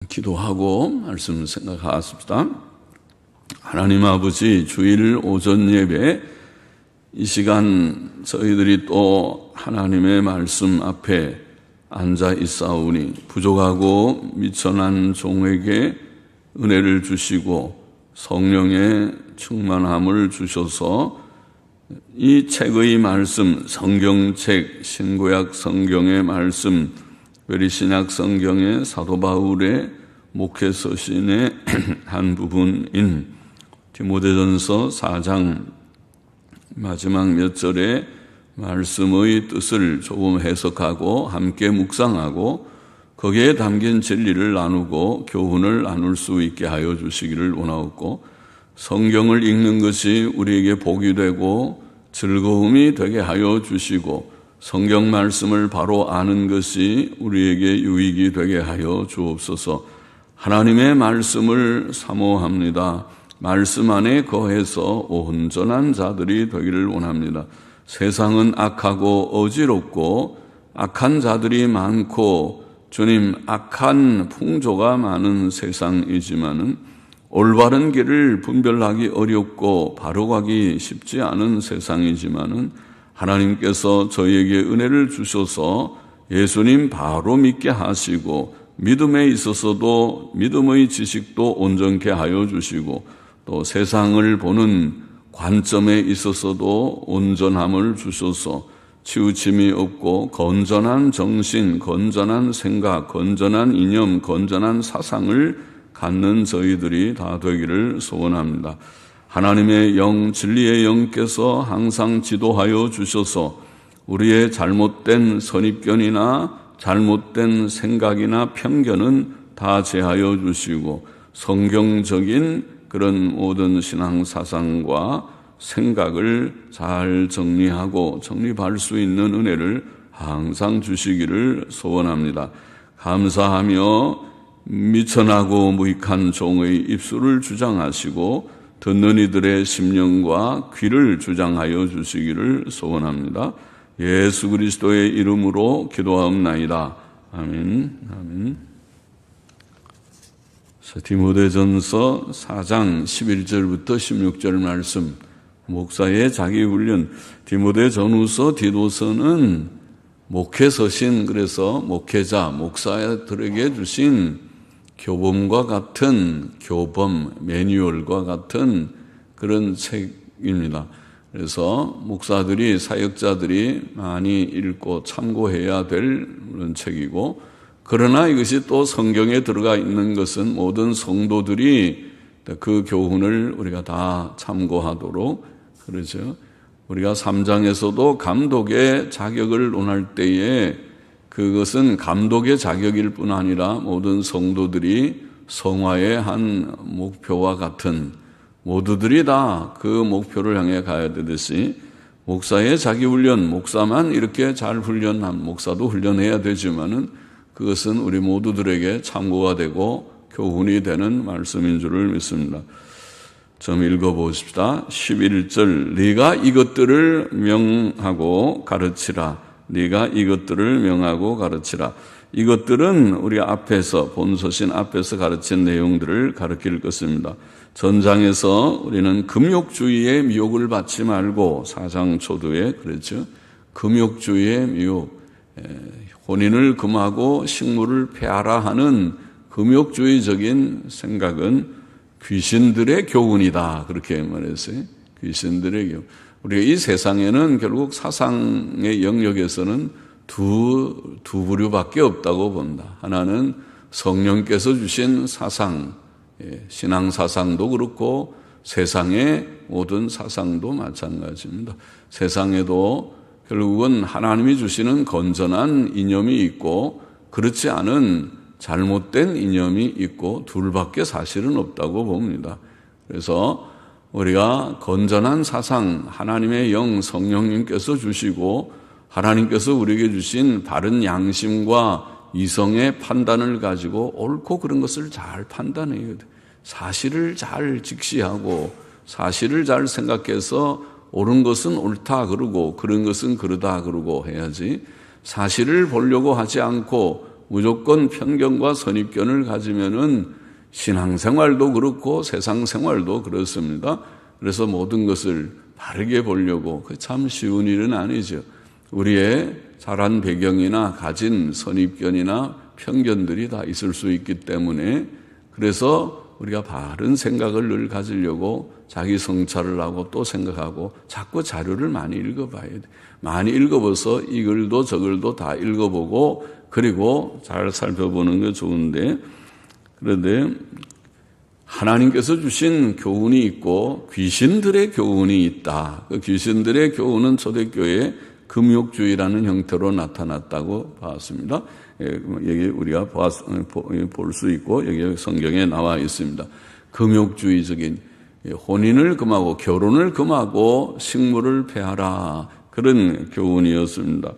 기도하고 말씀 생각하겠습니다. 하나님 아버지, 주일 오전 예배 이 시간 저희들이 또 하나님의 말씀 앞에 앉아 있사오니 부족하고 미천한 종에게 은혜를 주시고 성령의 충만함을 주셔서 이 책의 말씀, 성경책, 신구약 성경의 말씀, 외리신약 성경의 사도 바울의 목회 서신의 한 부분인 디모데전서 4장 마지막 몇 절의 말씀의 뜻을 조금 해석하고 함께 묵상하고 거기에 담긴 진리를 나누고 교훈을 나눌 수 있게 하여 주시기를 원하옵고, 성경을 읽는 것이 우리에게 복이 되고 즐거움이 되게 하여 주시고 성경 말씀을 바로 아는 것이 우리에게 유익이 되게 하여 주옵소서. 하나님의 말씀을 사모합니다. 말씀 안에 거해서 온전한 자들이 되기를 원합니다. 세상은 악하고 어지럽고 악한 자들이 많고 주님, 악한 풍조가 많은 세상이지만은 올바른 길을 분별하기 어렵고 바로 가기 쉽지 않은 세상이지만은 하나님께서 저희에게 은혜를 주셔서 예수님 바로 믿게 하시고 믿음에 있어서도 믿음의 지식도 온전케 하여 주시고 또 세상을 보는 관점에 있어서도 온전함을 주셔서 치우침이 없고 건전한 정신, 건전한 생각, 건전한 이념, 건전한 사상을 갖는 저희들이 다 되기를 소원합니다. 하나님의 영, 진리의 영께서 항상 지도하여 주셔서 우리의 잘못된 선입견이나 잘못된 생각이나 편견은 다 제하여 주시고 성경적인 그런 모든 신앙 사상과 생각을 잘 정리하고 정립할 수 있는 은혜를 항상 주시기를 소원합니다. 감사하며 미천하고 무익한 종의 입술을 주장하시고 듣는 이들의 심령과 귀를 주장하여 주시기를 소원합니다. 예수 그리스도의 이름으로 기도하옵나이다. 아멘. 아멘. 디모데전서 4장 11절부터 16절 말씀, 목사의 자기훈련. 디모데 전후서, 디도서는 목회서신, 그래서 목회자, 목사들에게 주신 교범과 같은 교범, 매뉴얼과 같은 그런 책입니다. 그래서 목사들이, 사역자들이 많이 읽고 참고해야 될 그런 책이고, 그러나 이것이 또 성경에 들어가 있는 것은 모든 성도들이 그 교훈을 우리가 다 참고하도록, 그러죠. 우리가 3장에서도 감독의 자격을 논할 때에 그것은 감독의 자격일 뿐 아니라 모든 성도들이 성화의 한 목표와 같은, 모두들이 다 그 목표를 향해 가야 되듯이 목사의 자기훈련, 목사만 이렇게 잘 훈련한, 목사도 훈련해야 되지만은 그것은 우리 모두들에게 참고가 되고 교훈이 되는 말씀인 줄을 믿습니다. 좀 읽어보십시다. 11절, 네가 이것들을 명하고 가르치라. 네가 이것들을 명하고 가르치라. 이것들은 우리 앞에서, 본서신 앞에서 가르친 내용들을 가르칠 것입니다. 전장에서 우리는 금욕주의의 미혹을 받지 말고, 4장 초두에 그랬죠. 금욕주의의 미혹, 혼인을 금하고 식물을 폐하라 하는 금욕주의적인 생각은 귀신들의 교훈이다, 그렇게 말했어요. 귀신들의 교훈. 우리가 이 세상에는 결국 사상의 영역에서는 두 부류밖에 없다고 본다. 하나는 성령께서 주신 사상, 신앙 사상도 그렇고 세상의 모든 사상도 마찬가지입니다. 세상에도 결국은 하나님이 주시는 건전한 이념이 있고 그렇지 않은 잘못된 이념이 있고 둘밖에 사실은 없다고 봅니다. 그래서 우리가 건전한 사상, 하나님의 영, 성령님께서 주시고 하나님께서 우리에게 주신 바른 양심과 이성의 판단을 가지고 옳고 그런 것을 잘 판단해야 돼. 사실을 잘 직시하고 사실을 잘 생각해서 옳은 것은 옳다 그러고 그런 것은 그러다 그러고 해야지, 사실을 보려고 하지 않고 무조건 편견과 선입견을 가지면은 신앙생활도 그렇고 세상생활도 그렇습니다. 그래서 모든 것을 바르게 보려고, 참 쉬운 일은 아니죠. 우리의 자란 배경이나 가진 선입견이나 편견들이 다 있을 수 있기 때문에, 그래서 우리가 바른 생각을 늘 가지려고 자기 성찰을 하고 또 생각하고 자꾸 자료를 많이 읽어봐야 돼. 많이 읽어봐서 이 글도 저 글도 다 읽어보고 그리고 잘 살펴보는 게 좋은데, 그런데 하나님께서 주신 교훈이 있고 귀신들의 교훈이 있다. 그 귀신들의 교훈은 초대교회의 금욕주의라는 형태로 나타났다고 봤습니다. 여기 우리가 볼 수 있고 여기 성경에 나와 있습니다. 금욕주의적인, 혼인을 금하고 결혼을 금하고 식물을 폐하라, 그런 교훈이었습니다.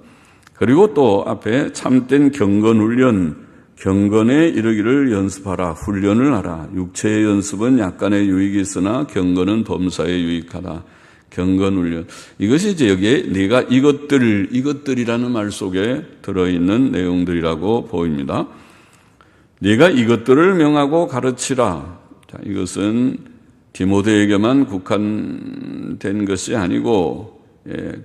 그리고 또 앞에 참된 경건훈련, 경건에 이르기를 연습하라, 훈련을 하라. 육체의 연습은 약간의 유익이 있으나 경건은 범사에 유익하다. 경건훈련. 이것이 이제 여기에 네가 이것들이라는 말 속에 들어있는 내용들이라고 보입니다. 네가 이것들을 명하고 가르치라. 자, 이것은 디모데에게만 국한된 것이 아니고,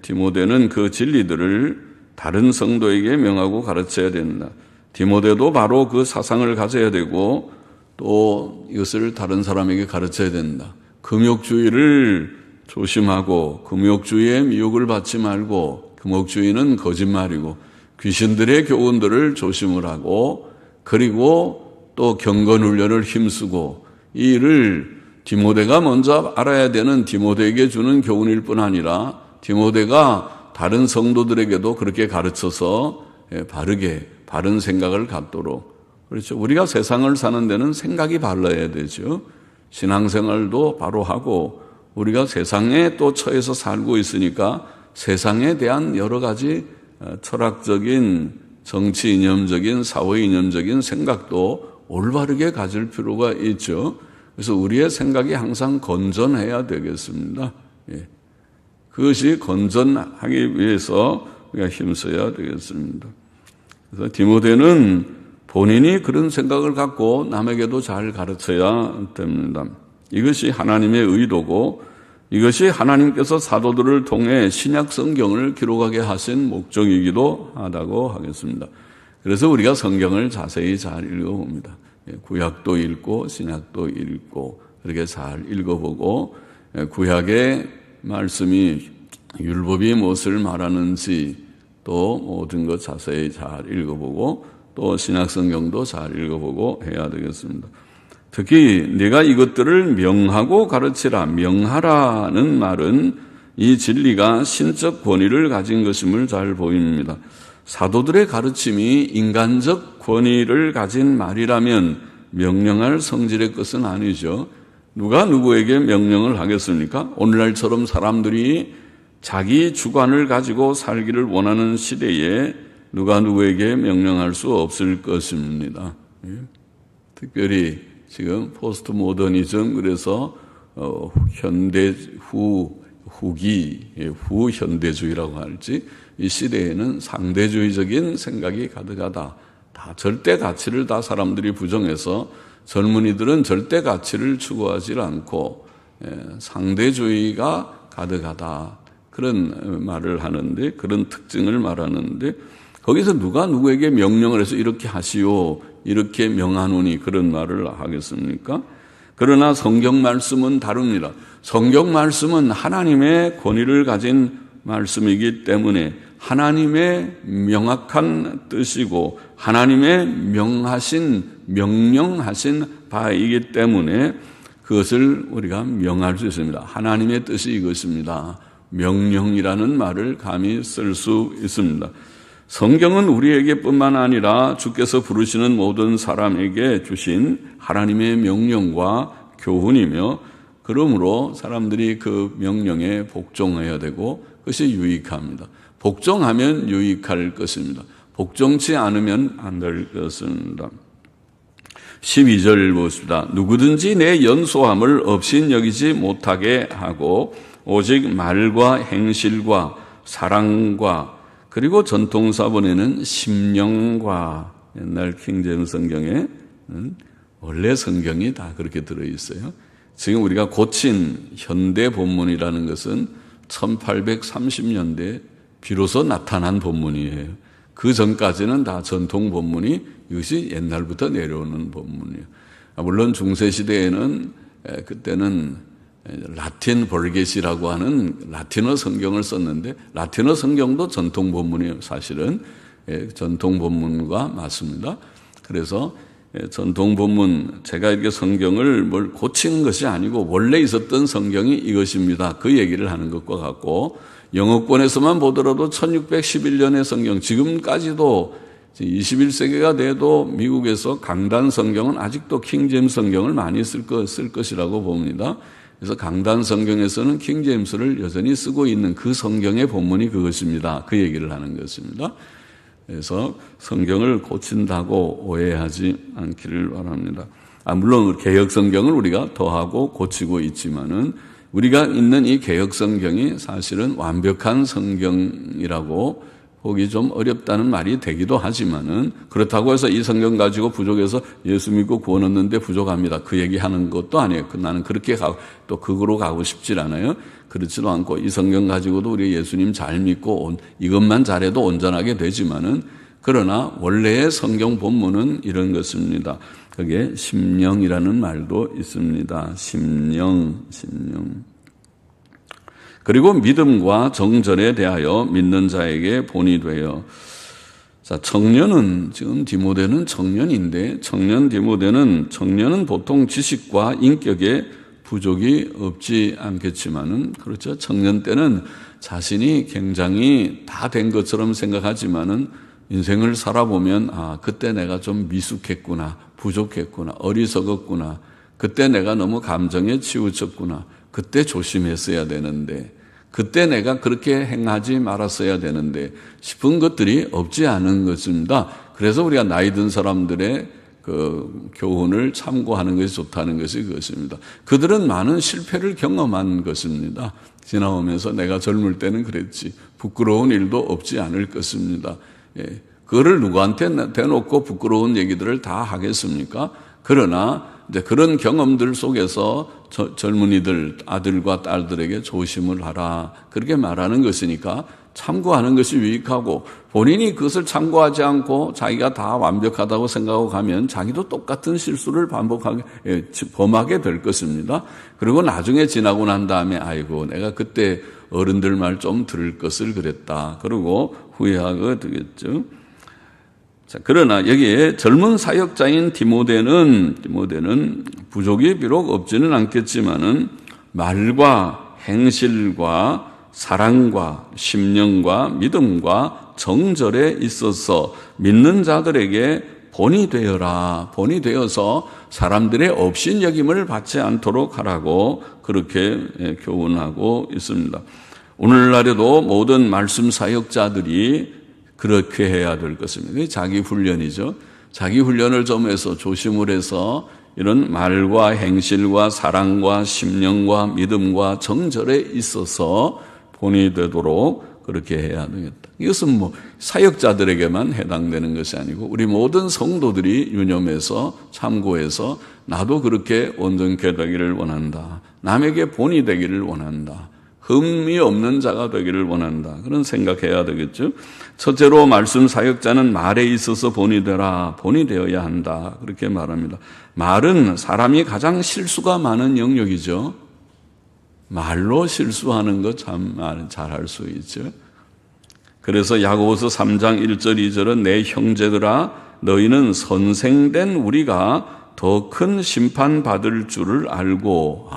디모데는 그 진리들을 다른 성도에게 명하고 가르쳐야 된다. 디모데도 바로 그 사상을 가져야 되고 또 이것을 다른 사람에게 가르쳐야 된다. 금욕주의를 조심하고 금욕주의에 미혹을 받지 말고, 금욕주의는 거짓말이고 귀신들의 교훈들을 조심을 하고, 그리고 또 경건훈련을 힘쓰고, 이 일을 디모데가 먼저 알아야 되는 디모데에게 주는 교훈일 뿐 아니라 디모데가 다른 성도들에게도 그렇게 가르쳐서 바른 생각을 갖도록. 그렇죠. 우리가 세상을 사는 데는 생각이 발라야 되죠. 신앙생활도 바로 하고, 우리가 세상에 또 처해서 살고 있으니까 세상에 대한 여러 가지 철학적인, 정치 이념적인, 사회 이념적인 생각도 올바르게 가질 필요가 있죠. 그래서 우리의 생각이 항상 건전해야 되겠습니다. 그것이 건전하기 위해서 우리가 힘써야 되겠습니다. 그래서 디모데는 본인이 그런 생각을 갖고 남에게도 잘 가르쳐야 됩니다. 이것이 하나님의 의도고, 이것이 하나님께서 사도들을 통해 신약 성경을 기록하게 하신 목적이기도 하다고 하겠습니다. 그래서 우리가 성경을 자세히 잘 읽어봅니다. 구약도 읽고 신약도 읽고 그렇게 잘 읽어보고, 구약의 말씀이 율법이 무엇을 말하는지 또 모든 것 자세히 잘 읽어보고, 또 신약 성경도 잘 읽어보고 해야 되겠습니다. 특히 네가 이것들을 명하고 가르치라. 명하라는 말은 이 진리가 신적 권위를 가진 것임을 잘 보입니다. 사도들의 가르침이 인간적 권위를 가진 말이라면 명령할 성질의 것은 아니죠. 누가 누구에게 명령을 하겠습니까? 오늘날처럼 사람들이 자기 주관을 가지고 살기를 원하는 시대에 누가 누구에게 명령할 수 없을 것입니다. 특별히 지금 포스트 모더니즘, 그래서 현대 후 현대주의라고 할지, 이 시대에는 상대주의적인 생각이 가득하다. 다 절대 가치를 다 사람들이 부정해서 젊은이들은 절대 가치를 추구하지 않고 상대주의가 가득하다. 그런 말을 하는데, 그런 특징을 말하는데, 거기서 누가 누구에게 명령을 해서 이렇게 하시오, 이렇게 명하노니 그런 말을 하겠습니까? 그러나 성경 말씀은 다릅니다. 성경 말씀은 하나님의 권위를 가진 말씀이기 때문에 하나님의 명확한 뜻이고 하나님의 명령하신 바이기 때문에 그것을 우리가 명할 수 있습니다. 하나님의 뜻이 이것입니다. 명령이라는 말을 감히 쓸 수 있습니다. 성경은 우리에게뿐만 아니라 주께서 부르시는 모든 사람에게 주신 하나님의 명령과 교훈이며, 그러므로 사람들이 그 명령에 복종해야 되고 그것이 유익합니다. 복종하면 유익할 것입니다. 복종치 않으면 안 될 것입니다. 12절 보십시다. 누구든지 내 연소함을 업신여기지 못하게 하고 오직 말과 행실과 사랑과 그리고 전통사본에는 심령과 옛날 킹제임스 성경에 원래 성경이 다 그렇게 들어있어요. 지금 우리가 고친 현대 본문이라는 것은 1830년대 비로소 나타난 본문이에요. 그 전까지는 다 전통 본문이 이것이 옛날부터 내려오는 본문이에요. 물론 중세시대에는 그때는 라틴 벌게시라고 하는 라틴어 성경을 썼는데 라틴어 성경도 전통 본문이에요. 사실은 전통 본문과 맞습니다. 그래서 전통 본문, 제가 이렇게 성경을 뭘 고치는 것이 아니고 원래 있었던 성경이 이것입니다. 그 얘기를 하는 것과 같고 영어권에서만 보더라도 1611년의 성경, 지금까지도 21세기가 돼도 미국에서 강단 성경은 아직도 킹제임스 성경을 많이 쓸 것이라고 봅니다. 그래서 강단 성경에서는 킹제임스를 여전히 쓰고 있는 그 성경의 본문이 그것입니다. 그 얘기를 하는 것입니다. 그래서 성경을 고친다고 오해하지 않기를 바랍니다. 물론 개혁 성경을 우리가 더하고 고치고 있지만은 우리가 있는 이 개혁 성경이 사실은 완벽한 성경이라고 보기 좀 어렵다는 말이 되기도 하지만은 그렇다고 해서 이 성경 가지고 부족해서 예수 믿고 구원 얻는데 부족합니다. 그 얘기하는 것도 아니에요. 나는 그렇게 또 그거로 가고 싶질 않아요. 그렇지도 않고 이 성경 가지고도 우리 예수님 잘 믿고 이것만 잘해도 온전하게 되지만은 그러나 원래의 성경 본문은 이런 것입니다. 거기에 심령이라는 말도 있습니다. 심령. 그리고 믿음과 정절에 대하여 믿는 자에게 본이 되어. 자, 청년은 지금 디모데는 청년인데 청년은 보통 지식과 인격에 부족이 없지 않겠지만은 그렇죠. 청년 때는 자신이 굉장히 다 된 것처럼 생각하지만은 인생을 살아보면 그때 내가 좀 미숙했구나, 부족했구나, 어리석었구나, 그때 내가 너무 감정에 치우쳤구나, 그때 조심했어야 되는데, 그때 내가 그렇게 행하지 말았어야 되는데 싶은 것들이 없지 않은 것입니다. 그래서 우리가 나이 든 사람들의 그 교훈을 참고하는 것이 좋다는 것이 그것입니다. 그들은 많은 실패를 경험한 것입니다. 지나오면서 내가 젊을 때는 그랬지, 부끄러운 일도 없지 않을 것입니다. 그거를 누구한테 대놓고 부끄러운 얘기들을 다 하겠습니까? 그러나 이제 그런 경험들 속에서 젊은이들, 아들과 딸들에게 조심을 하라, 그렇게 말하는 것이니까 참고하는 것이 유익하고, 본인이 그것을 참고하지 않고 자기가 다 완벽하다고 생각하고 가면 자기도 똑같은 실수를 범하게 될 것입니다. 그리고 나중에 지나고 난 다음에 아이고 내가 그때 어른들 말 좀 들을 것을 그랬다, 그러고 후회하게 되겠죠. 자, 그러나 여기에 젊은 사역자인 디모데는 부족이 비록 없지는 않겠지만은 말과 행실과 사랑과 심령과 믿음과 정절에 있어서 믿는 자들에게 본이 되어라. 본이 되어서 사람들의 업신여김을 받지 않도록 하라고 그렇게 교훈하고 있습니다. 오늘날에도 모든 말씀 사역자들이 그렇게 해야 될 것입니다. 자기 훈련이죠. 자기 훈련을 좀 해서 조심을 해서 이런 말과 행실과 사랑과 심령과 믿음과 정절에 있어서 본이 되도록 그렇게 해야 되겠다. 이것은 사역자들에게만 해당되는 것이 아니고 우리 모든 성도들이 유념해서 참고해서 나도 그렇게 온전케 되기를 원한다. 남에게 본이 되기를 원한다. 흠이 없는 자가 되기를 원한다. 그런 생각해야 되겠죠. 첫째로 말씀 사역자는 말에 있어서 본이 되라. 본이 되어야 한다. 그렇게 말합니다. 말은 사람이 가장 실수가 많은 영역이죠. 말로 실수하는 거 참 잘할 수 있죠. 그래서 야고보서 3장 1절 2절은 내 형제들아 너희는 선생된 우리가 더 큰 심판받을 줄을 알고.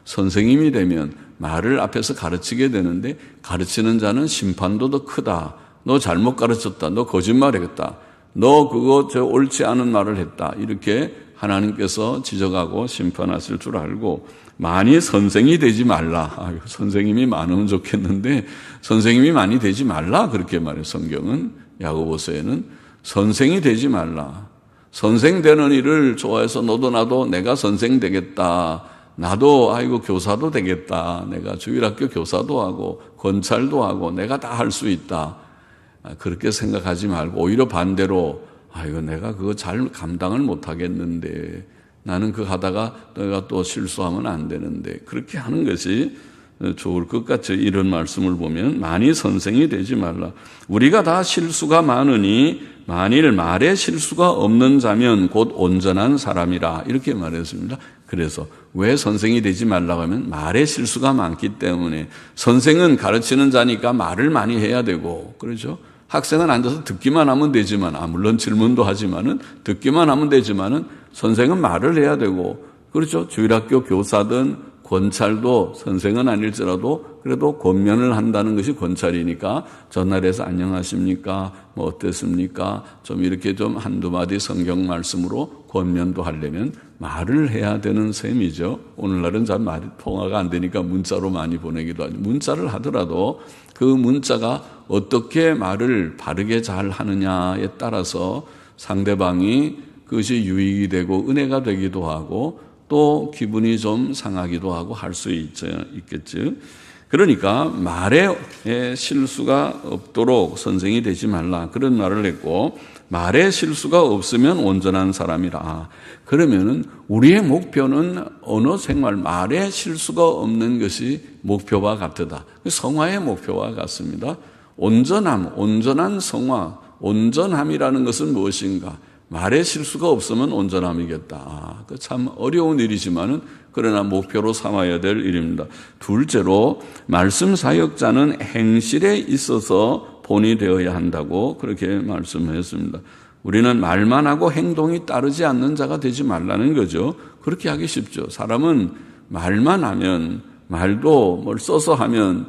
선생님이 되면 말을 앞에서 가르치게 되는데 가르치는 자는 심판도 더 크다. 너 잘못 가르쳤다. 너 거짓말했다. 너 그거 옳지 않은 말을 했다. 이렇게 하나님께서 지적하고 심판하실 줄 알고 많이 선생이 되지 말라. 선생님이 많으면 좋겠는데 선생님이 많이 되지 말라. 그렇게 말해요. 성경은 야고보서에는 선생이 되지 말라. 선생 되는 일을 좋아해서 너도 나도 내가 선생 되겠다. 나도 교사도 되겠다. 내가 주일학교 교사도 하고 권찰도 하고 내가 다 할 수 있다. 그렇게 생각하지 말고 오히려 반대로 이거 내가 그거 잘 감당을 못 하겠는데, 나는 그거 하다가 내가 또 실수하면 안 되는데, 그렇게 하는 것이 좋을 것 같죠. 이런 말씀을 보면 많이 선생이 되지 말라. 우리가 다 실수가 많으니 만일 말에 실수가 없는 자면 곧 온전한 사람이라, 이렇게 말했습니다. 그래서 왜 선생이 되지 말라고 하면 말에 실수가 많기 때문에. 선생은 가르치는 자니까 말을 많이 해야 되고, 그렇죠? 학생은 앉아서 듣기만 하면 되지만, 물론 질문도 하지만은, 듣기만 하면 되지만은 선생은 말을 해야 되고, 그렇죠? 주일학교 교사든 권찰도 선생은 아닐지라도 그래도 권면을 한다는 것이 권찰이니까, 전날에서 안녕하십니까? 뭐 어땠습니까? 좀 이렇게 좀 한두 마디 성경 말씀으로 권면도 하려면 말을 해야 되는 셈이죠. 오늘날은 잘 말이 통화가 안 되니까 문자로 많이 보내기도 하죠. 문자를 하더라도 그 문자가 어떻게 말을 바르게 잘 하느냐에 따라서 상대방이 그것이 유익이 되고 은혜가 되기도 하고 또 기분이 좀 상하기도 하고 할 수 있겠죠. 그러니까 말에 실수가 없도록 선생이 되지 말라, 그런 말을 했고, 말에 실수가 없으면 온전한 사람이라. 그러면은 우리의 목표는 언어 생활, 말에 실수가 없는 것이 목표와 같다. 성화의 목표와 같습니다. 온전함, 온전한 성화, 온전함이라는 것은 무엇인가? 말에 실수가 없으면 온전함이겠다. 참 어려운 일이지만은 그러나 목표로 삼아야 될 일입니다. 둘째로 말씀 사역자는 행실에 있어서 본이 되어야 한다고 그렇게 말씀했습니다. 우리는 말만 하고 행동이 따르지 않는 자가 되지 말라는 거죠. 그렇게 하기 쉽죠. 사람은 말만 하면, 말도 뭘 써서 하면,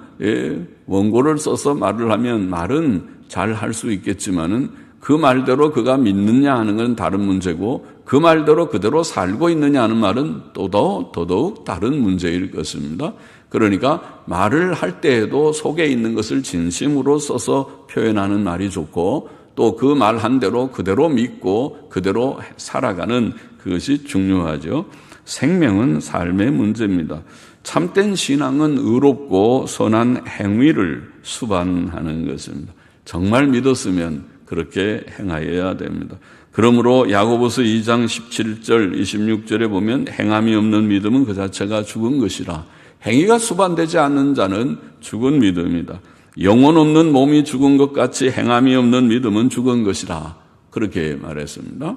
원고를 써서 말을 하면 말은 잘 할 수 있겠지만은 그 말대로 그가 믿느냐 하는 건 다른 문제고, 그 말대로 그대로 살고 있느냐 하는 말은 더더욱 다른 문제일 것입니다. 그러니까 말을 할 때에도 속에 있는 것을 진심으로 써서 표현하는 말이 좋고, 또 그 말 한 대로 그대로 믿고 그대로 살아가는 그것이 중요하죠. 생명은 삶의 문제입니다. 참된 신앙은 의롭고 선한 행위를 수반하는 것입니다. 정말 믿었으면 그렇게 행하여야 됩니다. 그러므로 야고보서 2장 17절 26절에 보면 행함이 없는 믿음은 그 자체가 죽은 것이라. 행위가 수반되지 않는 자는 죽은 믿음이다. 영혼 없는 몸이 죽은 것 같이 행함이 없는 믿음은 죽은 것이라. 그렇게 말했습니다.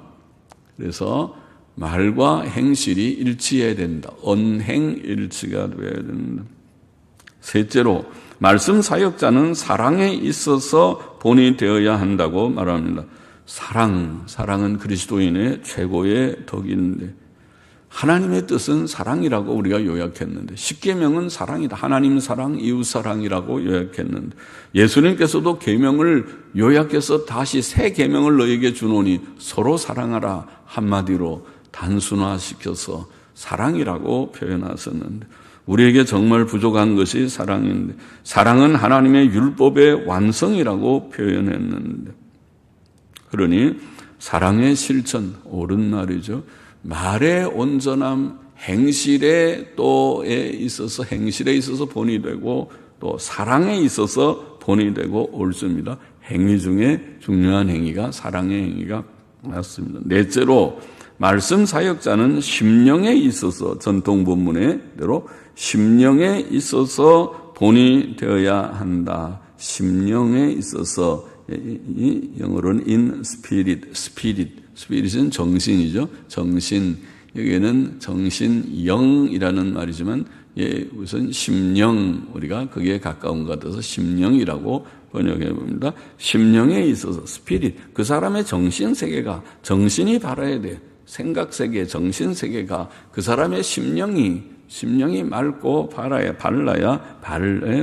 그래서 말과 행실이 일치해야 된다. 언행일치가 되어야 된다. 셋째로 말씀 사역자는 사랑에 있어서 본이 되어야 한다고 말합니다. 사랑은 그리스도인의 최고의 덕인데, 하나님의 뜻은 사랑이라고 우리가 요약했는데, 십계명은 사랑이다. 하나님 사랑, 이웃 사랑이라고 요약했는데, 예수님께서도 계명을 요약해서 다시 새 계명을 너에게 주노니 서로 사랑하라 한마디로 단순화시켜서 사랑이라고 표현하셨는데, 우리에게 정말 부족한 것이 사랑인데, 사랑은 하나님의 율법의 완성이라고 표현했는데, 그러니 사랑의 실천, 옳은 말이죠. 말의 온전함, 행실에 있어서 본이 되고, 또 사랑에 있어서 본이 되고 옳습니다. 행위 중에 중요한 행위가 사랑의 행위가 맞습니다. 넷째로 말씀 사역자는 심령에 있어서, 전통 본문의대로 심령에 있어서 본이 되어야 한다. 심령에 있어서, 이 영어로는 in spirit은 정신이죠. 정신, 여기에는 정신영이라는 말이지만, 우선 심령, 우리가 거기에 가까운 것 같아서 심령이라고 번역해 봅니다. 심령에 있어서 스피릿, 그 사람의 정신세계가, 정신이 바라야 돼. 생각세계, 정신세계가 그 사람의 심령이 맑고 발라야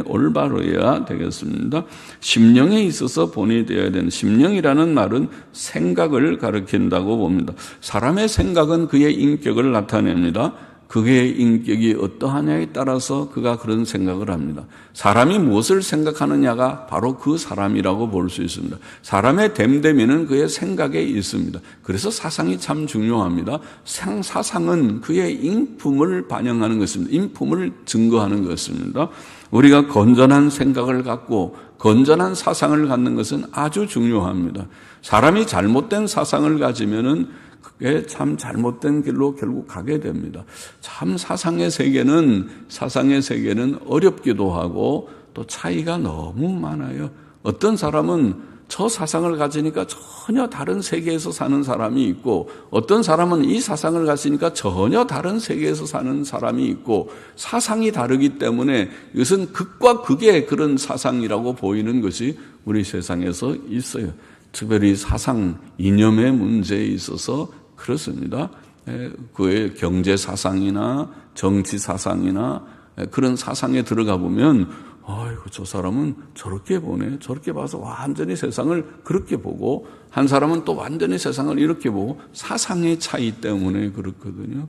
올바르야 되겠습니다. 심령에 있어서 본이 되어야 되는, 심령이라는 말은 생각을 가리킨다고 봅니다. 사람의 생각은 그의 인격을 나타냅니다. 그의 인격이 어떠하냐에 따라서 그가 그런 생각을 합니다. 사람이 무엇을 생각하느냐가 바로 그 사람이라고 볼 수 있습니다. 사람의 됨됨이는 그의 생각에 있습니다. 그래서 사상이 참 중요합니다. 사상은 그의 인품을 반영하는 것입니다. 인품을 증거하는 것입니다. 우리가 건전한 생각을 갖고 건전한 사상을 갖는 것은 아주 중요합니다. 사람이 잘못된 사상을 가지면은 그게 참 잘못된 길로 결국 가게 됩니다. 참 사상의 세계는 어렵기도 하고 또 차이가 너무 많아요. 어떤 사람은 저 사상을 가지니까 전혀 다른 세계에서 사는 사람이 있고, 어떤 사람은 이 사상을 가지니까 전혀 다른 세계에서 사는 사람이 있고, 사상이 다르기 때문에 이것은 극과 극의 그런 사상이라고 보이는 것이 우리 세상에서 있어요. 특별히 사상, 이념의 문제에 있어서 그렇습니다. 그의 경제 사상이나 정치 사상이나 그런 사상에 들어가 보면 아이고 저 사람은 저렇게 보네. 저렇게 봐서 완전히 세상을 그렇게 보고 한 사람은 또 완전히 세상을 이렇게 보고 사상의 차이 때문에 그렇거든요.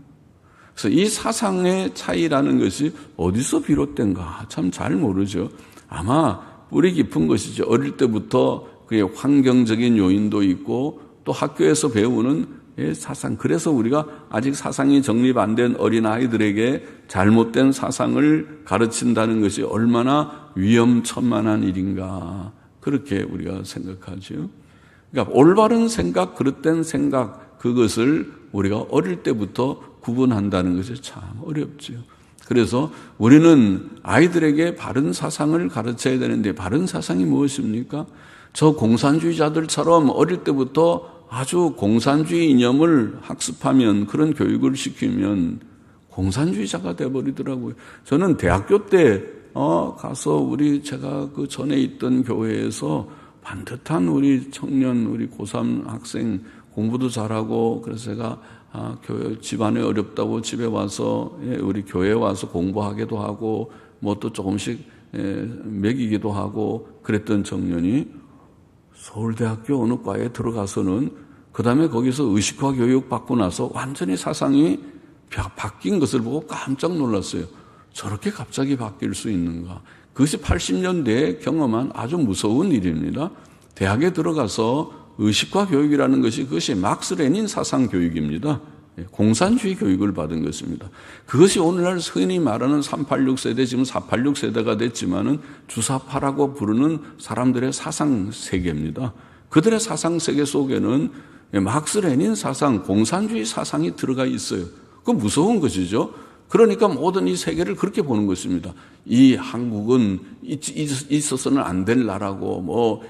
그래서 이 사상의 차이라는 것이 어디서 비롯된가 참 잘 모르죠. 아마 뿌리 깊은 것이죠. 어릴 때부터 그의 환경적인 요인도 있고 또 학교에서 배우는 사상. 그래서 우리가 아직 사상이 정립 안 된 어린아이들에게 잘못된 사상을 가르친다는 것이 얼마나 위험천만한 일인가. 그렇게 우리가 생각하죠. 그러니까 올바른 생각, 그릇된 생각, 그것을 우리가 어릴 때부터 구분한다는 것이 참 어렵죠. 그래서 우리는 아이들에게 바른 사상을 가르쳐야 되는데 바른 사상이 무엇입니까? 저 공산주의자들처럼 어릴 때부터 아주 공산주의 이념을 학습하면 그런 교육을 시키면 공산주의자가 돼버리더라고요. 저는 대학교 때 가서 제가 그 전에 있던 교회에서 반듯한 우리 청년, 우리 고3 학생 공부도 잘하고 그래서 제가 교회 집안이 어렵다고 집에 와서 우리 교회에 와서 공부하기도 하고 뭐 또 조금씩 먹이기도 하고 그랬던 청년이 서울대학교 어느 과에 들어가서는 그 다음에 거기서 의식화 교육 받고 나서 완전히 사상이 바뀐 것을 보고 깜짝 놀랐어요. 저렇게 갑자기 바뀔 수 있는가. 그것이 80년대에 경험한 아주 무서운 일입니다. 대학에 들어가서 의식화 교육이라는 것이 그것이 막스 레닌 사상 교육입니다. 공산주의 교육을 받은 것입니다. 그것이 오늘날 흔히 말하는 386세대, 지금 486세대가 됐지만은 주사파라고 부르는 사람들의 사상 세계입니다. 그들의 사상 세계 속에는 막스 레닌 사상, 공산주의 사상이 들어가 있어요. 그 무서운 것이죠. 그러니까 모든 이 세계를 그렇게 보는 것입니다. 이 한국은 있어서는 안 될 나라고,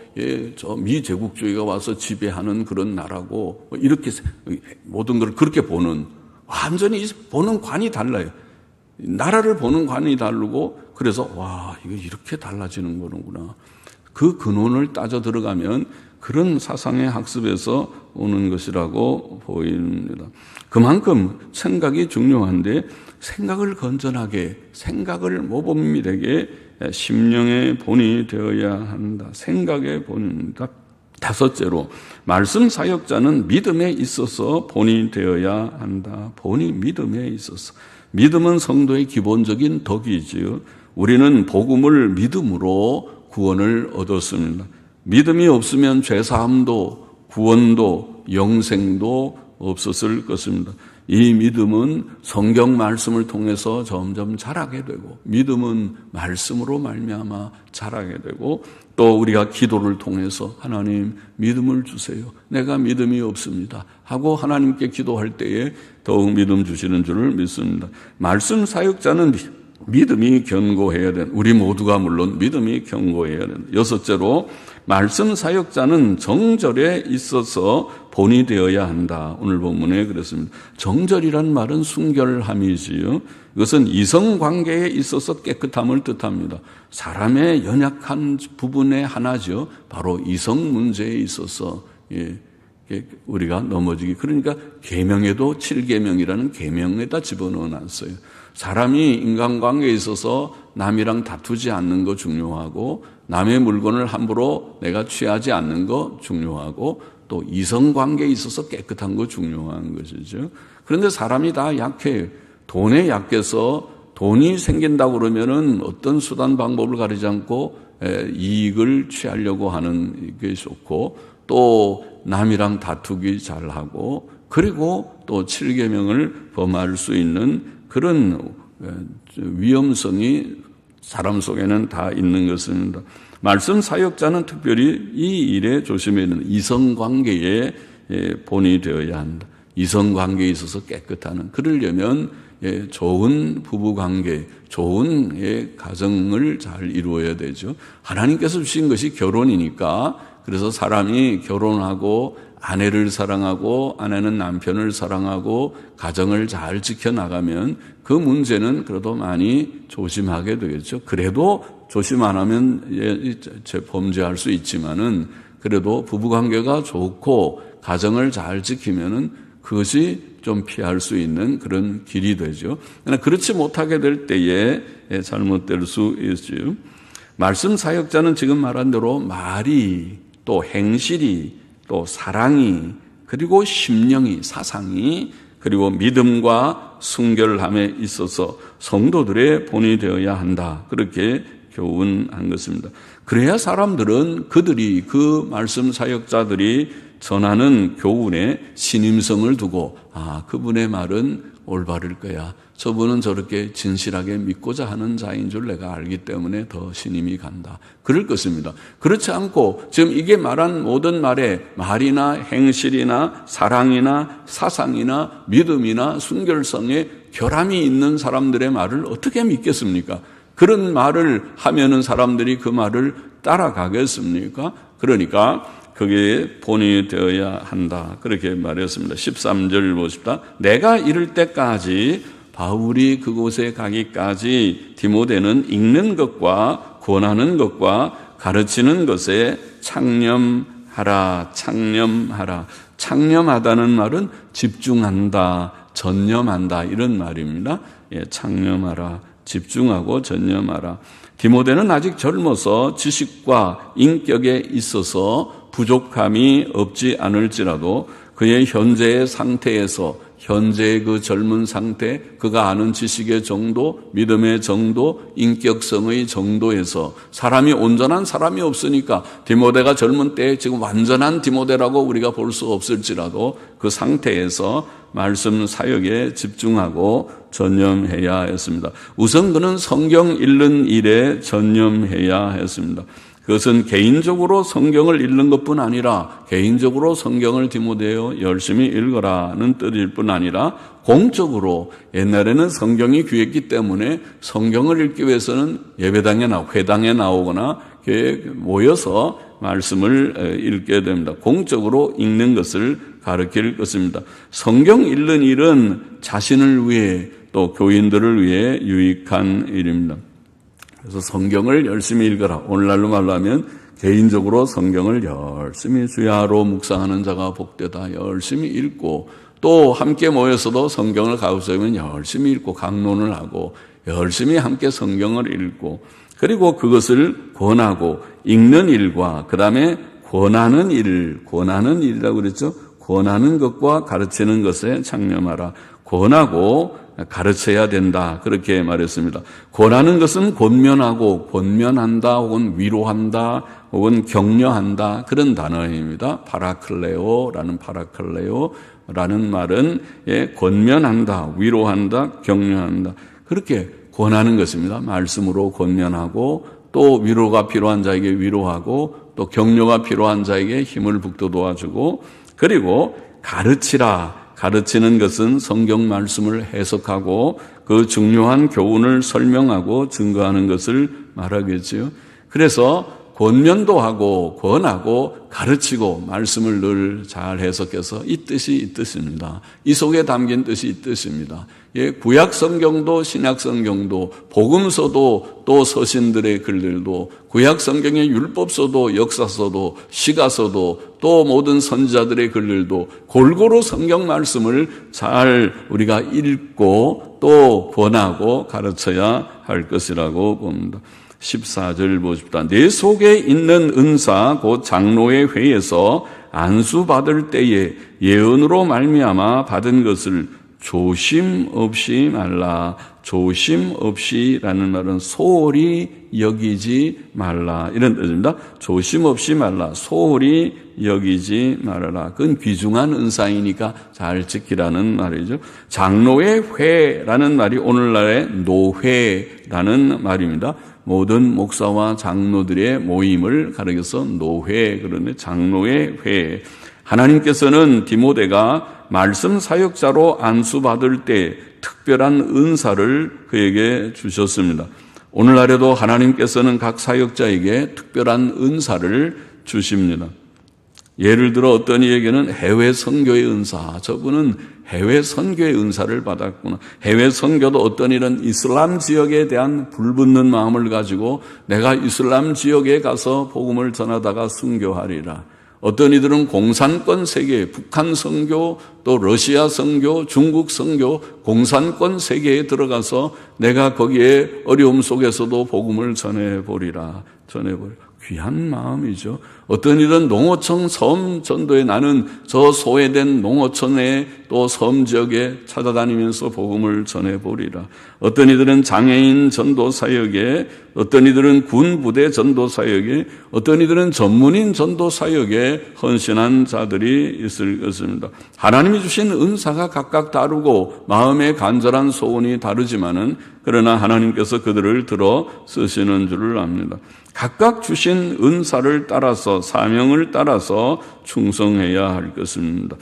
저 미제국주의가 와서 지배하는 그런 나라고, 이렇게 모든 걸 그렇게 보는, 완전히 보는 관이 달라요. 나라를 보는 관이 다르고, 그래서, 이거 이렇게 달라지는 거구나. 그 근원을 따져 들어가면 그런 사상의 학습에서 오는 것이라고 보입니다. 그만큼 생각이 중요한데, 생각을 건전하게, 생각을 모범되게 심령의 본이 되어야 한다. 생각의 본입니다. 다섯째로, 말씀 사역자는 믿음에 있어서 본이 되어야 한다. 본이 믿음에 있어서. 믿음은 성도의 기본적인 덕이지요. 우리는 복음을 믿음으로 구원을 얻었습니다. 믿음이 없으면 죄사함도 구원도 영생도 없었을 것입니다. 이 믿음은 성경 말씀을 통해서 점점 자라게 되고 믿음은 말씀으로 말미암아 자라게 되고 또 우리가 기도를 통해서 하나님 믿음을 주세요. 내가 믿음이 없습니다. 하고 하나님께 기도할 때에 더욱 믿음 주시는 줄을 믿습니다. 말씀 사역자는 믿음이 견고해야 된다. 우리 모두가 물론 믿음이 견고해야 된다. 여섯째로 말씀 사역자는 정절에 있어서 본이 되어야 한다. 오늘 본문에 그랬습니다. 정절이란 말은 순결함이지요. 이것은 이성관계에 있어서 깨끗함을 뜻합니다. 사람의 연약한 부분의 하나죠. 바로 이성 문제에 있어서 우리가 넘어지기. 그러니까 계명에도 7계명이라는 계명에다 집어넣어 놨어요. 사람이 인간관계에 있어서 남이랑 다투지 않는 거 중요하고 남의 물건을 함부로 내가 취하지 않는 거 중요하고 또 이성관계에 있어서 깨끗한 거 중요한 것이죠. 그런데 사람이 다 약해요. 돈에 약해서 돈이 생긴다고 그러면은 어떤 수단 방법을 가리지 않고 이익을 취하려고 하는 게 좋고, 또 남이랑 다투기 잘하고, 그리고 또 7계명을 범할 수 있는 그런 위험성이 사람 속에는 다 있는 것입니다. 말씀 사역자는 특별히 이 일에 조심해야 되는 이성관계에 본이 되어야 한다. 이성관계에 있어서 깨끗하는, 그러려면 좋은 부부관계, 좋은 가정을 잘 이루어야 되죠. 하나님께서 주신 것이 결혼이니까, 그래서 사람이 결혼하고 아내를 사랑하고 아내는 남편을 사랑하고 가정을 잘 지켜나가면 그 문제는 그래도 많이 조심하게 되겠죠. 그래도 조심 안 하면 범죄할 수 있지만은, 그래도 부부관계가 좋고 가정을 잘 지키면은 그것이 좀 피할 수 있는 그런 길이 되죠. 그러나 그렇지 못하게 될 때에 잘못될 수 있죠. 말씀 사역자는 지금 말한 대로 말이, 또 행실이, 또 사랑이, 그리고 심령이, 사상이, 그리고 믿음과 순결함에 있어서 성도들의 본이 되어야 한다. 그렇게 교훈한 것입니다. 그래야 사람들은 그들이, 그 말씀 사역자들이 전하는 교훈에 신임성을 두고, 그분의 말은 올바를 거야, 저분은 저렇게 진실하게 믿고자 하는 자인 줄 내가 알기 때문에 더 신임이 간다, 그럴 것입니다. 그렇지 않고 지금 이게 말한 모든 말에 말이나 행실이나 사랑이나 사상이나 믿음이나 순결성에 결함이 있는 사람들의 말을 어떻게 믿겠습니까? 그런 말을 하면은 사람들이 그 말을 따라가겠습니까? 그러니까 그게 본이 되어야 한다, 그렇게 말했습니다. 13절 보십시다. 내가 이를 때까지, 바울이 그곳에 가기까지 디모데는 읽는 것과 권하는 것과 가르치는 것에 창념하라. 창념하다는 말은 집중한다, 전념한다, 이런 말입니다. 창념하라, 집중하고 전념하라. 디모데는 아직 젊어서 지식과 인격에 있어서 부족함이 없지 않을지라도 그의 현재의 상태에서, 현재의 그 젊은 상태, 그가 아는 지식의 정도, 믿음의 정도, 인격성의 정도에서 사람이 온전한 사람이 없으니까 디모데가 젊은 때에 지금 완전한 디모데라고 우리가 볼 수 없을지라도 그 상태에서 말씀 사역에 집중하고 전념해야 했습니다. 우선 그는 성경 읽는 일에 전념해야 했습니다. 그것은 개인적으로 성경을 읽는 것뿐 아니라, 개인적으로 성경을 디모데여 열심히 읽어라는 뜻일 뿐 아니라, 공적으로, 옛날에는 성경이 귀했기 때문에 성경을 읽기 위해서는 예배당에 회당에 나오거나 모여서 말씀을 읽게 됩니다. 공적으로 읽는 것을 가르칠 것입니다. 성경 읽는 일은 자신을 위해, 또 교인들을 위해 유익한 일입니다. 그래서 성경을 열심히 읽어라. 오늘날로 말하면 개인적으로 성경을 열심히 주야로 묵상하는 자가 복되다, 열심히 읽고, 또 함께 모여서도 성경을 가르치면 열심히 읽고 강론을 하고 열심히 함께 성경을 읽고, 그리고 그것을 권하고, 읽는 일과 그 다음에 권하는 일이라고 그랬죠. 권하는 것과 가르치는 것에 창념하라. 권하고 가르쳐야 된다, 그렇게 말했습니다. 권하는 것은 권면하고, 권면한다, 혹은 위로한다, 혹은 격려한다, 그런 단어입니다. 파라클레오라는 말은 권면한다, 위로한다, 격려한다, 그렇게 권하는 것입니다. 말씀으로 권면하고, 또 위로가 필요한 자에게 위로하고, 또 격려가 필요한 자에게 힘을 북돋아주고, 그리고 가르치는 것은 성경 말씀을 해석하고 그 중요한 교훈을 설명하고 증거하는 것을 말하겠지요. 그래서 권면도 하고 권하고 가르치고 말씀을 늘 잘 해석해서 이 뜻입니다. 이 속에 담긴 뜻이 이 뜻입니다. 구약 성경도 신약 성경도, 복음서도, 또 서신들의 글들도, 구약 성경의 율법서도, 역사서도, 시가서도, 또 모든 선지자들의 글들도 골고루 성경 말씀을 잘 우리가 읽고 또 권하고 가르쳐야 할 것이라고 봅니다. 14절 보십시다. 내 속에 있는 은사 곧 장로의 회에서 안수 받을 때에 예언으로 말미암아 받은 것을 조심 없이 말라. 조심 없이라는 말은 소홀히 여기지 말라 이런 뜻입니다. 조심 없이 말라. 소홀히 여기지 말아라. 그건 귀중한 은사이니까 잘 지키라는 말이죠. 장로의 회라는 말이 오늘날의 노회라는 말입니다. 모든 목사와 장로들의 모임을 가리켜서 노회, 그런데 장로의 회. 하나님께서는 디모데가 말씀 사역자로 안수받을 때 특별한 은사를 그에게 주셨습니다. 오늘날에도 하나님께서는 각 사역자에게 특별한 은사를 주십니다. 예를 들어 어떤 이에게는 해외 선교의 은사, 저분은 해외 선교의 은사를 받았구나. 해외 선교도 어떤 일은 이슬람 지역에 대한 불붙는 마음을 가지고 내가 이슬람 지역에 가서 복음을 전하다가 순교하리라. 어떤 이들은 공산권 세계, 북한 선교, 또 러시아 선교, 중국 선교, 공산권 세계에 들어가서 내가 거기에 어려움 속에서도 복음을 전해보리라. 귀한 마음이죠. 어떤 이들은 농어촌 섬 전도에 나는 저 소외된 농어촌의 또 섬 지역에 찾아다니면서 복음을 전해보리라. 어떤 이들은 장애인 전도 사역에, 어떤 이들은 군 부대 전도 사역에, 어떤 이들은 전문인 전도 사역에 헌신한 자들이 있을 것입니다. 하나님이 주신 은사가 각각 다르고 마음의 간절한 소원이 다르지만은 그러나 하나님께서 그들을 들어 쓰시는 줄을 압니다. 각각 주신 은사를 따라서 사명을 따라서 충성해야 할 것입니다.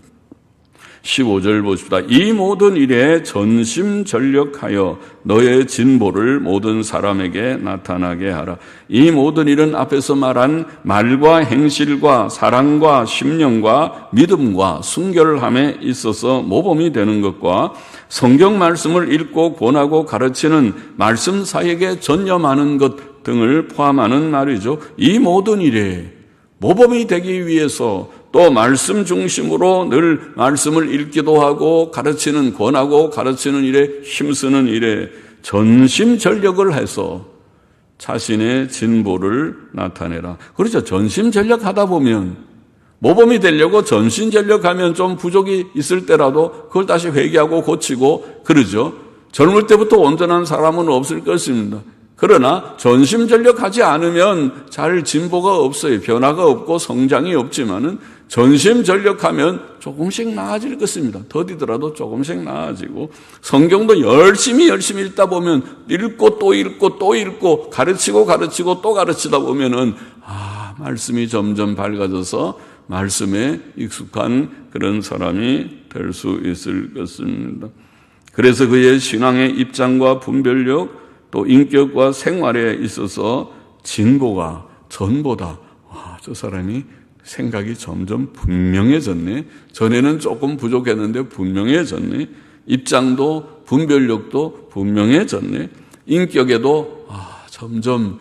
15절 보십시다. 이 모든 일에 전심전력하여 너의 진보를 모든 사람에게 나타나게 하라. 이 모든 일은 앞에서 말한 말과 행실과 사랑과 심령과 믿음과 순결함에 있어서 모범이 되는 것과 성경 말씀을 읽고 권하고 가르치는 말씀 사역에 전념하는 것 등을 포함하는 말이죠. 이 모든 일에 모범이 되기 위해서 또 말씀 중심으로 늘 말씀을 읽기도 하고 가르치는, 권하고 가르치는 일에 힘쓰는 일에 전심전력을 해서 자신의 진보를 나타내라. 그렇죠. 전심전력하다 보면 모범이 되려고 전심전력하면 좀 부족이 있을 때라도 그걸 다시 회개하고 고치고 그러죠. 젊을 때부터 온전한 사람은 없을 것입니다. 그러나 전심전력하지 않으면 잘 진보가 없어요. 변화가 없고 성장이 없지만은 전심전력하면 조금씩 나아질 것입니다. 더디더라도 조금씩 나아지고 성경도 열심히 읽다 보면 읽고 또 읽고 또 읽고 가르치고 또 가르치다 보면은 말씀이 점점 밝아져서 말씀에 익숙한 그런 사람이 될 수 있을 것입니다. 그래서 그의 신앙의 입장과 분별력 또 인격과 생활에 있어서 진보가 전보다 저 사람이 생각이 점점 분명해졌네. 전에는 조금 부족했는데 분명해졌네. 입장도 분별력도 분명해졌네. 인격에도 점점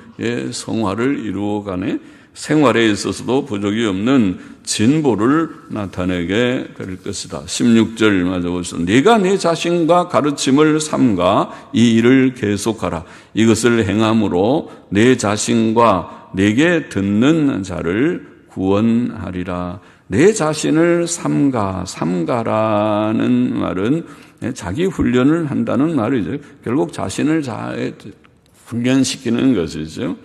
성화를 이루어가네. 생활에 있어서도 부족이 없는 진보를 나타내게 될 것이다. 16절 마저 보시죠. 네가 내 자신과 가르침을 삼가 이 일을 계속하라. 이것을 행함으로 내 자신과 내게 듣는 자를 구원하리라. 내 자신을 삼가라는 말은 자기 훈련을 한다는 말이죠. 결국 자신을 잘 훈련시키는 것이죠.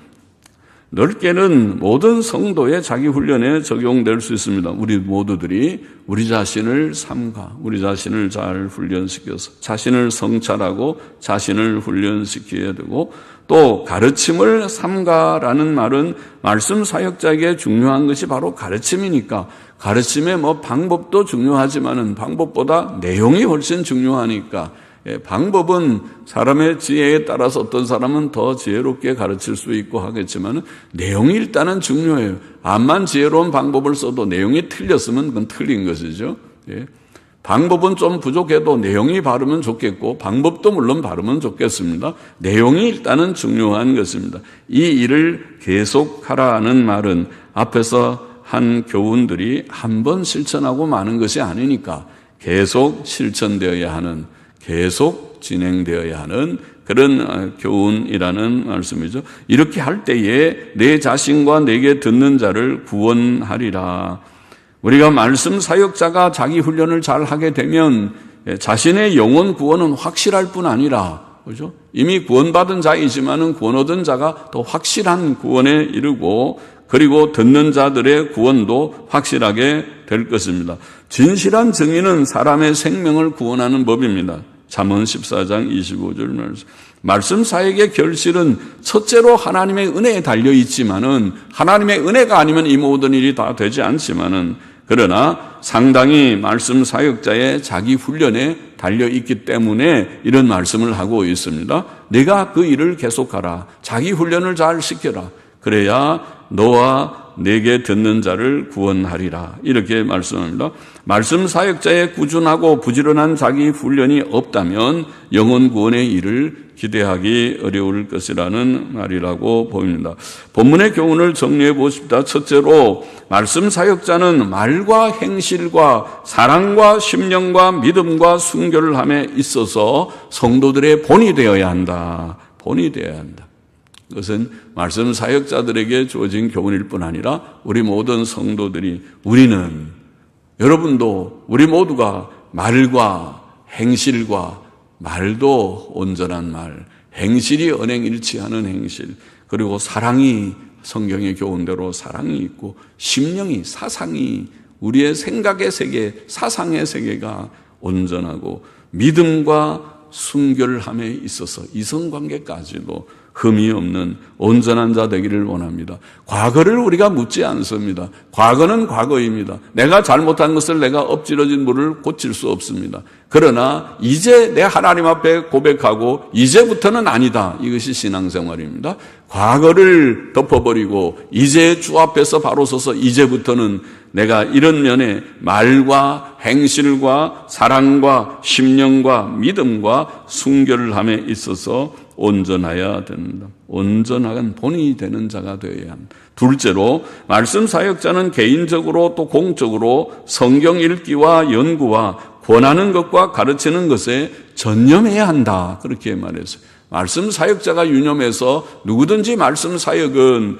넓게는 모든 성도의 자기 훈련에 적용될 수 있습니다. 우리 모두들이 우리 자신을 삼가, 우리 자신을 잘 훈련시켜서 자신을 성찰하고 자신을 훈련시켜야 되고 또 가르침을 삼가라는 말은 말씀 사역자에게 중요한 것이 바로 가르침이니까 가르침의 방법도 중요하지만은 방법보다 내용이 훨씬 중요하니까 방법은 사람의 지혜에 따라서 어떤 사람은 더 지혜롭게 가르칠 수 있고 하겠지만 내용이 일단은 중요해요. 암만 지혜로운 방법을 써도 내용이 틀렸으면 그건 틀린 것이죠. 방법은 좀 부족해도 내용이 바르면 좋겠고 방법도 물론 바르면 좋겠습니다. 내용이 일단은 중요한 것입니다. 이 일을 계속하라는 말은 앞에서 한 교훈들이 한 번 실천하고 마는 것이 아니니까 계속 실천되어야 하는, 계속 진행되어야 하는 그런 교훈이라는 말씀이죠. 이렇게 할 때에 내 자신과 내게 듣는 자를 구원하리라. 우리가 말씀 사역자가 자기 훈련을 잘 하게 되면 자신의 영혼 구원은 확실할 뿐 아니라, 그죠? 이미 구원받은 자이지만은 구원 얻은 자가 더 확실한 구원에 이르고, 그리고 듣는 자들의 구원도 확실하게 될 것입니다. 진실한 증인은 사람의 생명을 구원하는 법입니다. 잠언 14장 25절 말씀 사역의 결실은 첫째로 하나님의 은혜에 달려 있지만은, 하나님의 은혜가 아니면 이 모든 일이 다 되지 않지만은, 그러나 상당히 말씀 사역자의 자기 훈련에 달려 있기 때문에 이런 말씀을 하고 있습니다. 네가 그 일을 계속하라. 자기 훈련을 잘 시켜라. 그래야 너와 내게 듣는 자를 구원하리라. 이렇게 말씀합니다. 말씀 사역자의 꾸준하고 부지런한 자기 훈련이 없다면 영혼 구원의 일을 기대하기 어려울 것이라는 말이라고 보입니다. 본문의 교훈을 정리해 보십시다. 첫째로 말씀 사역자는 말과 행실과 사랑과 심령과 믿음과 순교를 함에 있어서 성도들의 본이 되어야 한다. 본이 되어야 한다. 그것은 말씀 사역자들에게 주어진 교훈일 뿐 아니라 우리 모든 성도들이, 여러분도 우리 모두가 말과 행실과, 말도 온전한 말, 행실이 언행일치하는 행실, 그리고 사랑이 성경의 교훈대로 사랑이 있고, 심령이, 사상이, 우리의 생각의 세계, 사상의 세계가 온전하고, 믿음과 순결함에 있어서 이성관계까지도 흠이 없는 온전한 자 되기를 원합니다. 과거를 우리가 묻지 않습니다. 과거는 과거입니다. 내가 잘못한 것을 내가 엎질러진 물을 고칠 수 없습니다. 그러나 이제 내 하나님 앞에 고백하고 이제부터는 아니다. 이것이 신앙생활입니다. 과거를 덮어버리고 이제 주 앞에서 바로 서서 이제부터는 내가 이런 면에 말과 행실과 사랑과 심령과 믿음과 순결함에 있어서 온전해야 됩니다. 온전한 본이 되는 자가 되어야 합니다. 둘째로 말씀 사역자는 개인적으로 또 공적으로 성경 읽기와 연구와 권하는 것과 가르치는 것에 전념해야 한다. 그렇게 말했어요. 말씀 사역자가 유념해서 누구든지 말씀 사역은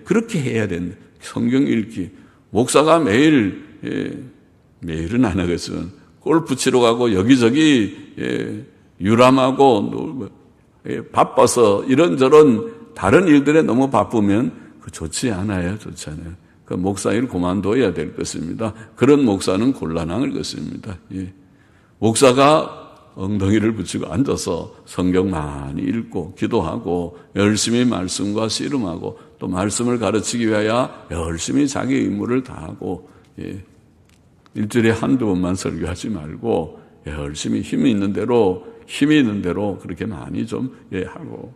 그렇게 해야 된다. 성경 읽기. 목사가 매일은 안 하겠지만 골프 치러 가고 여기저기 유람하고 바빠서 이런저런 다른 일들에 너무 바쁘면 좋지 않아요. 좋지 않아요. 그 목사 일 그만둬야 될 것입니다. 그런 목사는 곤란할 것입니다. 목사가 엉덩이를 붙이고 앉아서 성경 많이 읽고 기도하고 열심히 말씀과 씨름하고 또 말씀을 가르치기 위하여 열심히 자기 의무를 다하고 일주일에 한두 번만 설교하지 말고 열심히 힘이 있는 대로 그렇게 많이 좀 하고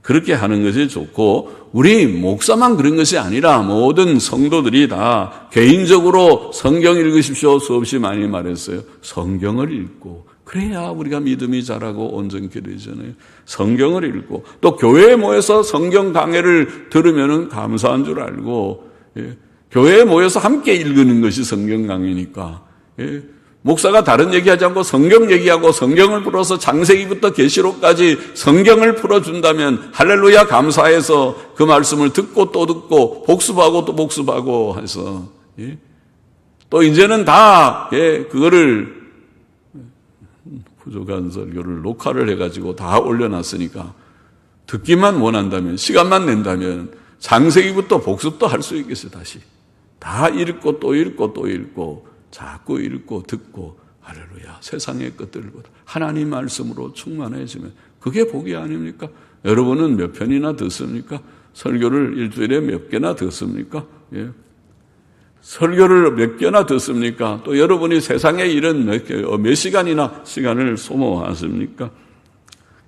그렇게 하는 것이 좋고, 우리 목사만 그런 것이 아니라 모든 성도들이 다 개인적으로 성경 읽으십시오. 수없이 많이 말했어요. 성경을 읽고 그래야 우리가 믿음이 자라고 온전케 되잖아요. 성경을 읽고 또 교회에 모여서 성경 강해를 들으면 감사한 줄 알고, 교회에 모여서 함께 읽는 것이 성경 강해니까, 목사가 다른 얘기하지 않고 성경 얘기하고 성경을 풀어서 창세기부터 계시록까지 성경을 풀어준다면 할렐루야 감사해서 그 말씀을 듣고 또 듣고 복습하고 또 복습하고 해서 또 이제는 다 그거를 부족한 설교를 녹화를 해가지고 다 올려놨으니까 듣기만 원한다면, 시간만 낸다면 창세기부터 복습도 할 수 있겠어요. 다시 다 읽고 또 읽고 또 읽고 자꾸 읽고 듣고, 할렐루야, 세상의 것들보다 하나님 말씀으로 충만해지면 그게 복이 아닙니까? 여러분은 몇 편이나 듣습니까? 설교를 일주일에 몇 개나 듣습니까? 설교를 몇 개나 듣습니까? 또 여러분이 세상의 일은 몇 시간이나 시간을 소모하십니까?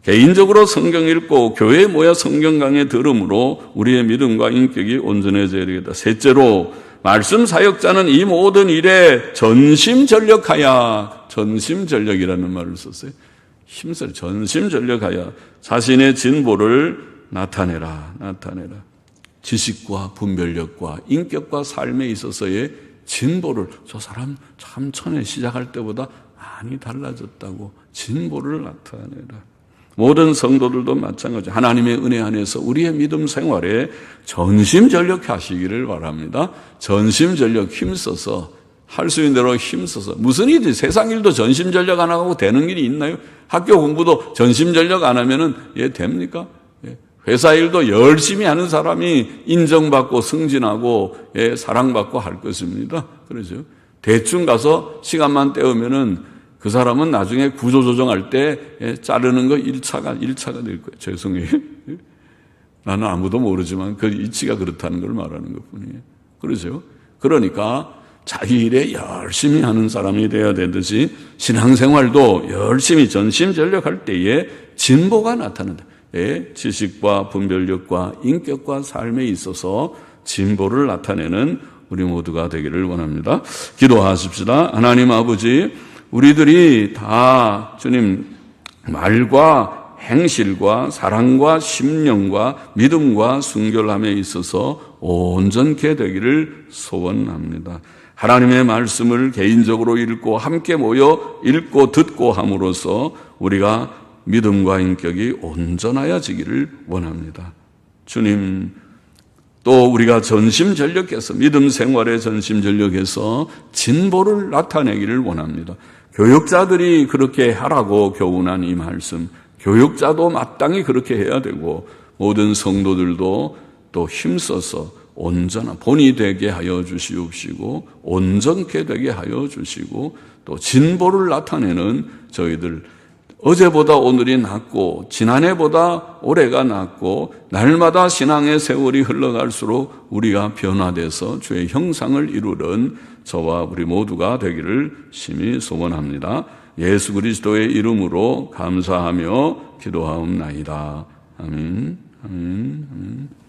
개인적으로 성경 읽고 교회에 모여 성경 강해 들음으로 우리의 믿음과 인격이 온전해져야 되겠다. 셋째로 말씀 사역자는 이 모든 일에 전심전력하여, 전심전력이라는 말을 썼어요. 힘써 전심전력하여 자신의 진보를 나타내라. 지식과 분별력과 인격과 삶에 있어서의 진보를, 저 사람 참 처음에 시작할 때보다 많이 달라졌다고 진보를 나타내라. 모든 성도들도 마찬가지. 하나님의 은혜 안에서 우리의 믿음 생활에 전심전력하시기를 바랍니다. 전심전력 힘써서 할 수 있는 대로 힘써서. 무슨 일이 세상 일도 전심전력 안 하고 되는 일이 있나요? 학교 공부도 전심전력 안 하면은 됩니까? 회사 일도 열심히 하는 사람이 인정받고 승진하고 사랑받고 할 것입니다. 그러죠. 대충 가서 시간만 때우면은 그 사람은 나중에 구조조정할 때 자르는 거 1차가 될 거예요. 죄송해요. 나는 아무도 모르지만 그 이치가 그렇다는 걸 말하는 것뿐이에요. 그러죠. 그러니까 자기 일에 열심히 하는 사람이 되어야 되듯이 신앙생활도 열심히 전심전력할 때에 진보가 나타난다. 지식과 분별력과 인격과 삶에 있어서 진보를 나타내는 우리 모두가 되기를 원합니다. 기도하십시다. 하나님 아버지, 우리들이 다 주님 말과 행실과 사랑과 심령과 믿음과 순결함에 있어서 온전케 되기를 소원합니다. 하나님의 말씀을 개인적으로 읽고 함께 모여 읽고 듣고 함으로써 우리가 믿음과 인격이 온전하여지기를 원합니다. 주님, 또 우리가 전심전력해서 믿음 생활에 전심전력해서 진보를 나타내기를 원합니다. 교육자들이 그렇게 하라고 교훈한 이 말씀, 교육자도 마땅히 그렇게 해야 되고 모든 성도들도 또 힘써서 온전한 본이 되게 하여 주시옵시고 온전케 되게 하여 주시고 또 진보를 나타내는 저희들, 어제보다 오늘이 낫고 지난해보다 올해가 낫고 날마다 신앙의 세월이 흘러갈수록 우리가 변화돼서 주의 형상을 이루는 저와 우리 모두가 되기를 심히 소원합니다. 예수 그리스도의 이름으로 감사하며 기도하옵나이다. 아멘. 아멘. 아멘.